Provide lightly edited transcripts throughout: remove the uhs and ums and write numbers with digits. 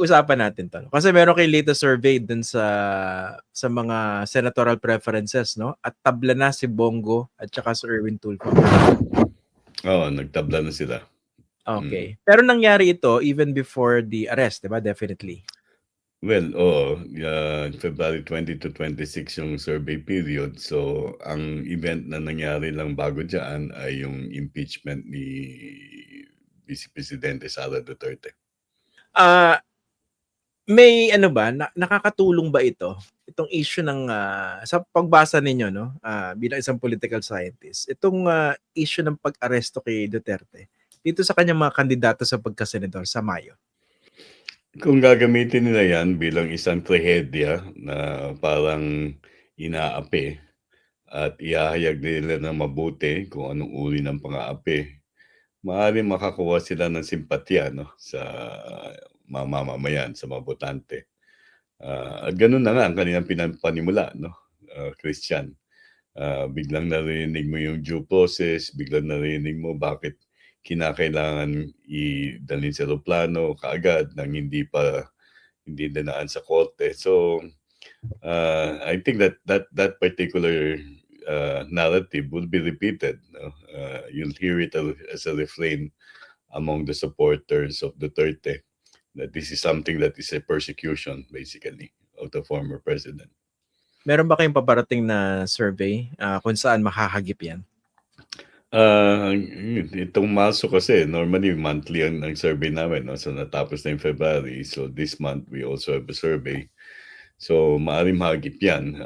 pag-usapan natin 'to. Kasi meron kayong latest survey dun sa mga senatorial preferences, no? At tabla na si Bongo at saka si Erwin Tulfo. Oo, nagtabla na sila. Okay. Pero nangyari ito even before the arrest, 'di ba? Definitely. Well, oo, February 20 to 26 yung survey period. So, ang event na nangyari lang bago diyan ay yung impeachment ni Vice Presidente Sara Duterte. Ah, may ano ba, nakakatulong ba itong issue ng sa pagbasa ninyo, no? Bilang isang political scientist, itong issue ng pag-aresto kay Duterte dito sa kanyang mga kandidato sa pagkasenador sa Mayo? Kung gagamitin nila yan bilang isang trahedya na parang inaapi at ihahayag nila ng mabuti kung anong uri ng pang-aapi, maaaring makakuha sila ng simpatya, no, sa mga mamamayan, sa mga botante. At ganun na nga ang kanilang panimula, no, Christian. Biglang narinig mo yung due process, biglang narinig mo bakit kinakailangan idalhin sa eroplano kaagad nang hindi dinaan sa korte. So, I think that particular narrative will be repeated. No? You'll hear it as a refrain among the supporters of Duterte that this is something that is a persecution, basically, of the former president. Meron ba kayong paparating na survey kung saan makahagip yan? Itong Marso kasi, normally monthly ang survey namin. No? So natapos na yung February. So this month, we also have a survey. So maaaring mahagip yan.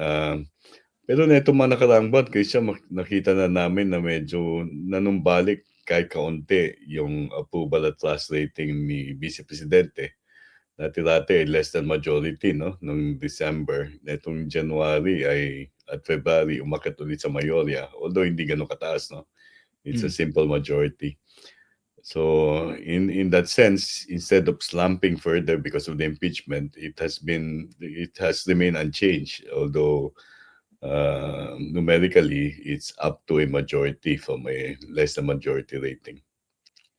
Pero na itong mga nakaraang buwan, kasi nakita na namin na medyo nanumbalik kahit kaunti yung approval at trust rating ni Vice Presidente. Dati less than majority, no? Noong December. Itong January at February, umakyat ulit sa mayorya. Although hindi ganun kataas, no? It's a simple majority. So in that sense, instead of slumping further because of the impeachment, it has remained unchanged. Although numerically, it's up to a majority from a less than majority rating.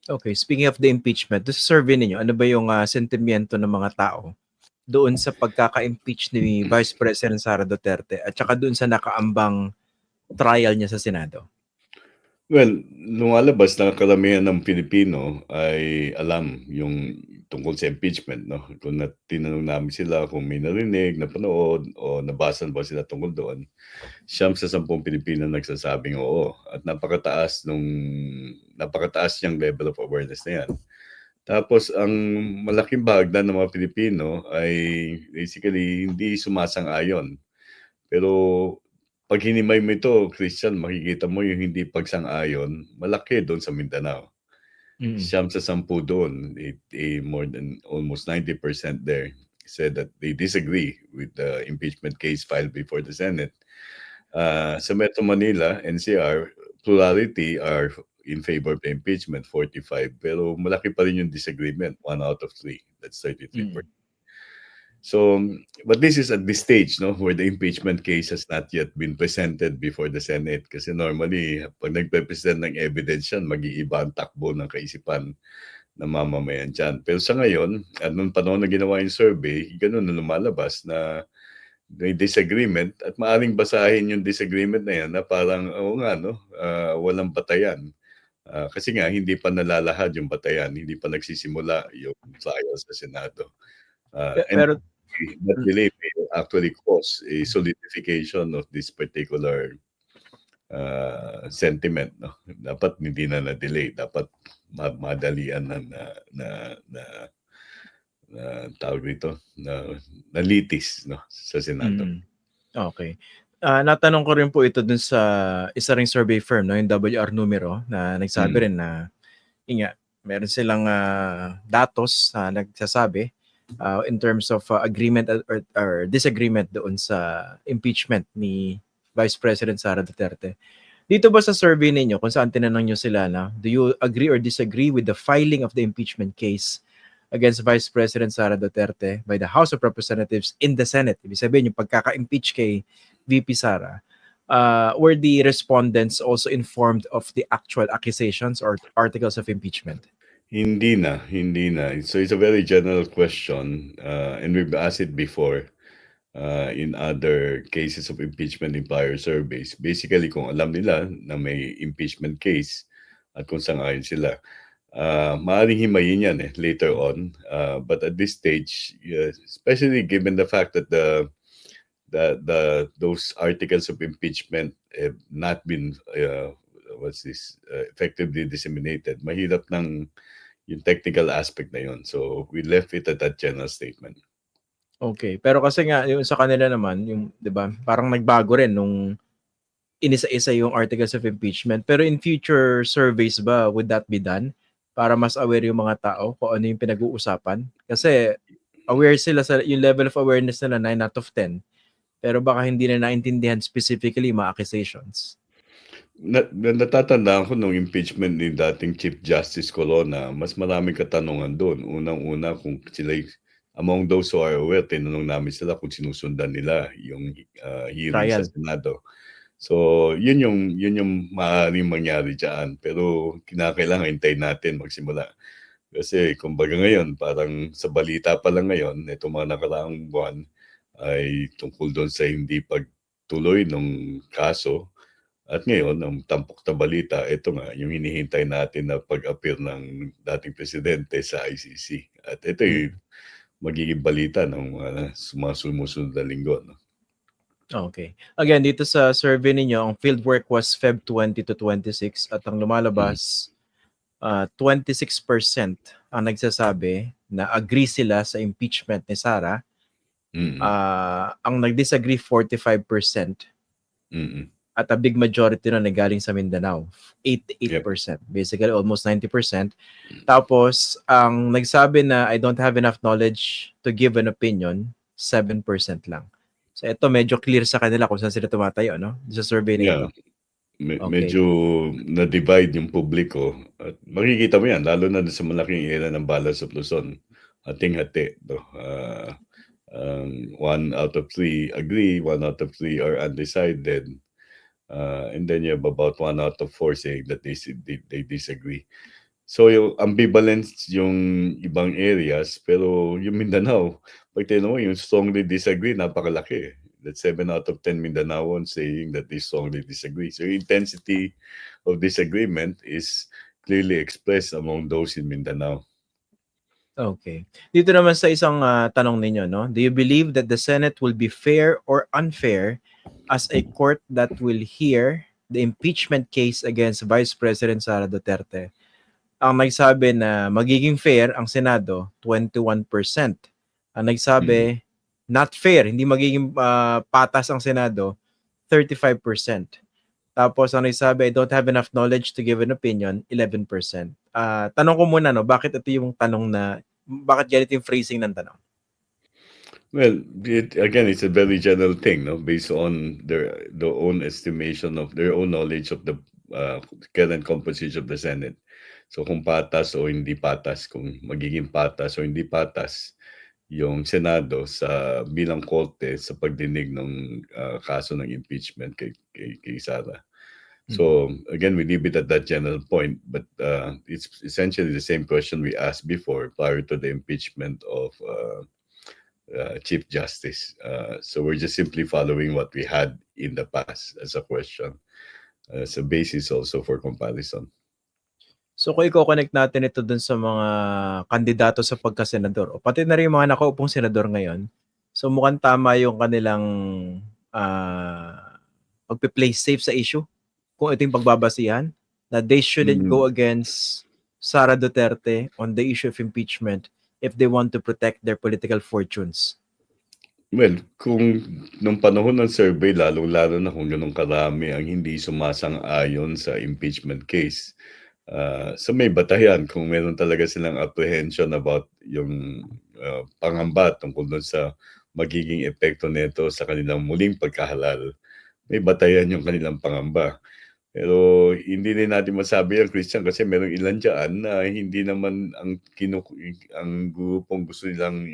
Okay, speaking of the impeachment, doon sa survey ninyo, ano ba yung sentimiento ng mga tao doon sa pagkaka-impeach ni Vice President Sara Duterte at saka doon sa nakaambang trial niya sa Senado? Well, lumalabas na karamihan ng Pilipino ay alam yung tungkol sa impeachment, no? Kung tinanong namin sila kung may narinig, napanood, o nabasa ba sila tungkol doon, 9 sa 10 Pilipino nagsasabing oo. At napakataas niyang level of awareness na yan. Tapos, ang malaking bahagdan ng mga Pilipino ay basically hindi sumasang-ayon. Pero pag hinimay mo ito, Christian, makikita mo yung hindi pagsang-ayon, malaki doon sa Mindanao. 9 sa 10 doon, more than almost 90% there said that they disagree with the impeachment case filed before the Senate. Sa Metro Manila, NCR, plurality are in favor of the impeachment, 45. Pero malaki pa rin yung disagreement, 1 out of 3. That's 33%. So, but this is at this stage, no, where the impeachment case has not yet been presented before the Senate. Kasi normally, pag nagpe-present ng evidence yan, mag-iiba ang takbo ng kaisipan ng mamamayan dyan. Pero sa ngayon, at nung panahon na ginawa yung survey, ganun na lumalabas na may disagreement at maaring basahin yung disagreement na yan na parang, oo nga, no, walang batayan. Kasi nga, hindi pa nalalahad yung batayan, hindi pa nagsisimula yung trial sa Senado. Pero that delay may actually cause a solidification of this particular sentiment. No? Dapat hindi na delay, dapat madalian na tawag dito, na litis, no, sa Senado. Okay. Natanong ko rin po ito dun sa isa ring survey firm, no, yung WR Numero, na nagsabi rin na meron silang datos na nagsasabi in terms of agreement or disagreement doon sa impeachment ni Vice President Sara Duterte. Dito ba sa survey ninyo, kung saan tinanong nyo sila na, do you agree or disagree with the filing of the impeachment case against Vice President Sara Duterte by the House of Representatives in the Senate? Ibig sabihin, yung pagkaka-impeach kay VP Sara, were the respondents also informed of the actual accusations or articles of impeachment? Hindi na, hindi na. So it's a very general question, and we've asked it before in other cases of impeachment in prior surveys. Basically, kung alam nila na may impeachment case at kung sang-ayon sila, maaaring himayin yan later on. But at this stage, especially given the fact that those articles of impeachment have not been effectively disseminated, mahirap ng yung technical aspect na yun. So we left it at that general statement. Okay, pero kasi nga yung sa kanila naman, yung 'di ba, parang nagbago rin nung inisa-isa yung articles of impeachment. Pero in future surveys ba, would that be done? Para mas aware yung mga tao kung ano yung pinag-uusapan? Kasi aware sila sa yung level of awareness nila 9 out of 10. Pero baka hindi na naintindihan specifically mga accusations. Natatandaan ko nung impeachment ni dating Chief Justice Colonna, mas maraming katanungan doon. Unang-una kung sila among those who are aware, tinanong namin sila kung sinusundan nila yung hearing sa Trial. Senado. So, yun yung maaaring mangyari diyan. Pero kinakailangan hintayin natin magsimula. Kasi kumbaga ngayon, parang sa balita pa lang ngayon, itong mga nakaraang buwan ay tungkol doon sa hindi pagtuloy ng kaso. At ngayon, ang tampok na balita, ito nga, yung hinihintay natin na pag-appear ng dating presidente sa ICC. At ito yung magiging balita ng mga sumusunod na linggo. No? Okay. Again, dito sa survey ninyo, ang fieldwork was Feb 20 to 26 at ang lumalabas 26% ang nagsasabi na agree sila sa impeachment ni Sara. Ang nag-disagree 45%. At a big majority na galing sa Mindanao, 88%. Basically, almost 90%. Tapos, ang nagsabi na I don't have enough knowledge to give an opinion, 7% lang. So, ito medyo clear sa kanila kung saan sila tumatayo, no? Sa survey na ito. Medyo na-divide yung publiko. At makikita mo yan, lalo na sa malaking area ng Balas of Luzon. Hating-hati. No? 1 out of 3 agree, 1 out of 3 are undecided. And then you have about 1 out of 4 saying that they disagree. So yung ambivalence yung ibang areas, pero yung Mindanao, pag tinanong mo, yung strongly disagree, napakalaki. That's 7 out of 10 Mindanaoans saying that they strongly disagree. So yung intensity of disagreement is clearly expressed among those in Mindanao. Okay. Dito naman sa isang tanong ninyo, no? Do you believe that the Senate will be fair or unfair as a court that will hear the impeachment case against Vice President Sara Duterte? Ang nagsabi na magiging fair ang Senado, 21%. Ang nagsabi not fair, hindi magiging patas ang Senado, 35%. Tapos ang nagsabi I don't have enough knowledge to give an opinion, 11%. Tanong ko muna, no, bakit ito yung tanong na, bakit ganito yung phrasing ng tanong? Well, again, it's a very general thing, no? Based on their own estimation of their own knowledge of the current composition of the Senate. So kung patas o hindi patas, kung magiging patas o hindi patas yung Senado sa bilang korte sa pagdinig ng kaso ng impeachment kay Sara. So again, we leave it at that general point, but it's essentially the same question we asked before prior to the impeachment of Chief Justice. So we're just simply following what we had in the past as a question, as a basis also for comparison. So kung i-connect natin ito dun sa mga kandidato sa pagka-senador, o pati na rin yung mga nakaupong senador ngayon, so mukhang tama yung kanilang pagpe-play safe sa issue. Kung ito yung pagbabasihan, na they shouldn't go against Sara Duterte on the issue of impeachment if they want to protect their political fortunes. Well, kung nung panahon ng survey, lalong-lalo na kung ganun karami ang hindi sumasang-ayon sa impeachment case, so may batayan kung meron talaga silang apprehension about yung pangamba tungkol dun sa magiging epekto nito sa kanilang muling pagkahalal. May batayan yung kanilang pangamba. Pero hindi rin natin masabi yan, Christian, kasi merong ilan diyan na hindi naman ang grupong gusto nilang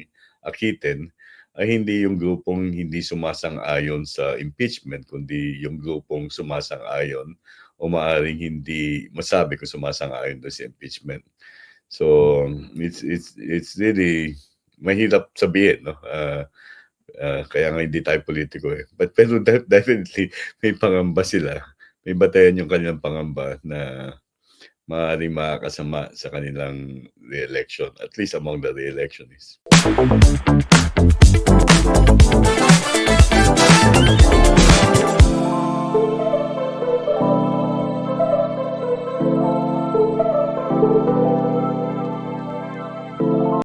akitin ay hindi yung grupong hindi sumasang-ayon sa impeachment, kundi yung grupong sumasang-ayon o maaaring hindi masabi kung sumasang-ayon doon sa impeachment. So, it's really mahirap sabihin, no? Kaya nga hindi tayo politiko eh. Pero definitely may pangamba sila. May batayan yung kanilang pangamba na maaaring makakasama sa kanilang re-election, at least among the re-electionists.